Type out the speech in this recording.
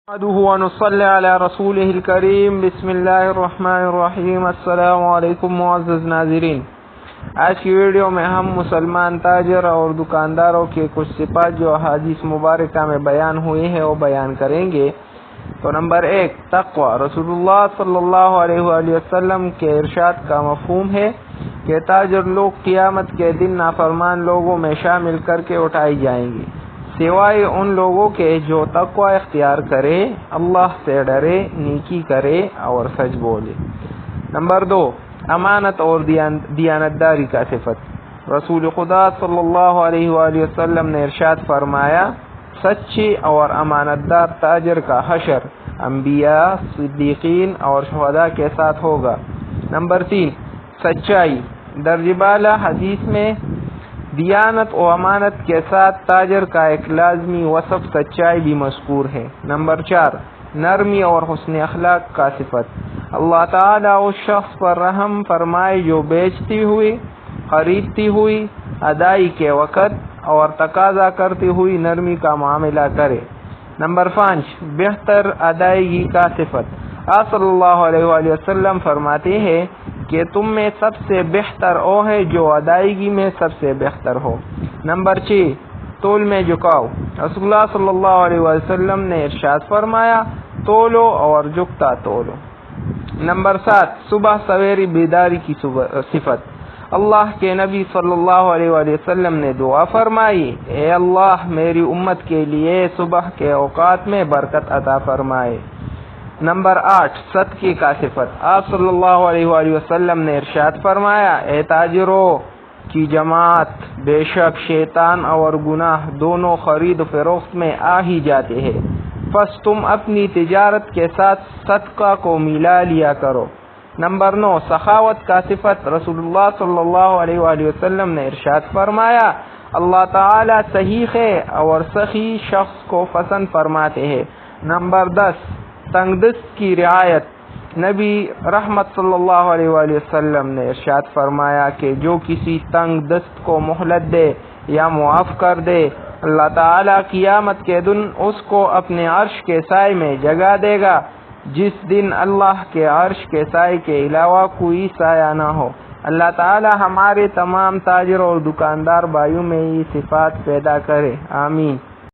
نحمده ونصلي على رسوله الکریم بسم اللہ الرحمن الرحیم۔ السلام علیکم معزز ناظرین، آج کی ویڈیو میں ہم مسلمان تاجر اور دکانداروں کے کچھ صفات جو احادیث مبارکہ میں بیان ہوئی ہے وہ بیان کریں گے۔ تو نمبر 1، تقوی۔ رسول اللہ صلی اللہ علیہ وآلہ وسلم کے ارشاد کا مفہوم ہے کہ تاجر لوگ قیامت کے دن نافرمان لوگوں میں شامل کر کے اٹھائی جائیں گی، سوائے ان لوگوں کے جو تقوی اختیار کرے، اللہ سے ڈرے، نیکی کرے اور سچ بولے۔ نمبر 2، امانت اور دیانتداری کا صفت۔ رسول خدا صلی اللہ علیہ وآلہ وسلم نے ارشاد فرمایا، سچی اور امانت دار تاجر کا حشر انبیاء، صدیقین اور شہداء کے ساتھ ہوگا۔ نمبر 3، سچائی۔ درج بالا حدیث میں دیانت و امانت کے ساتھ تاجر کا ایک لازمی وصف سچائی بھی مذکور ہے۔ نمبر 4، نرمی اور حسن اخلاق کا صفت۔ اللہ تعالیٰ اس شخص پر رحم فرمائے جو بیچتی ہوئی، خریدتی ہوئی، ادائی کے وقت اور تقاضا کرتی ہوئی نرمی کا معاملہ کرے۔ نمبر 5، بہتر ادائیگی کا صفت۔ آپ صلی اللہ علیہ وآلہ وسلم فرماتے ہیں کہ تم میں سب سے بہتر وہ ہے جو ادائیگی میں سب سے بہتر ہو۔ نمبر 6، تول میں جھکاؤ۔ رسول اللہ صلی اللہ علیہ وسلم نے ارشاد فرمایا، تولو اور جھکتا تولو۔ نمبر 7، صبح سویری بیداری کی صفت۔ اللہ کے نبی صلی اللہ علیہ وآلہ وسلم نے دعا فرمائی، اے اللہ میری امت کے لیے صبح کے اوقات میں برکت عطا فرمائے۔ نمبر 8، صدقے کا صفت۔ آپ صلی اللہ علیہ وآلہ وسلم نے ارشاد فرمایا، اے تاجروں کی جماعت، بے شک شیطان اور گناہ دونوں خرید و فروخت میں آ ہی جاتے ہیں، پس تم اپنی تجارت کے ساتھ صدقہ کو ملا لیا کرو۔ نمبر 9، سخاوت کا صفت۔ رسول اللہ صلی اللہ علیہ وآلہ وسلم نے ارشاد فرمایا، اللہ تعالی صحیح ہے اور سخی شخص کو پسند فرماتے ہیں۔ نمبر 10، تنگ دست کی رعایت۔ نبی رحمت صلی اللہ علیہ وآلہ وسلم نے ارشاد فرمایا کہ جو کسی تنگ دست کو مہلت دے یا معاف کر دے، اللہ تعالیٰ قیامت کے دن اس کو اپنے عرش کے سائے میں جگہ دے گا، جس دن اللہ کے عرش کے سائے کے علاوہ کوئی سایہ نہ ہو۔ اللہ تعالیٰ ہمارے تمام تاجر اور دکاندار بھائیوں میں یہ صفات پیدا کرے، آمین۔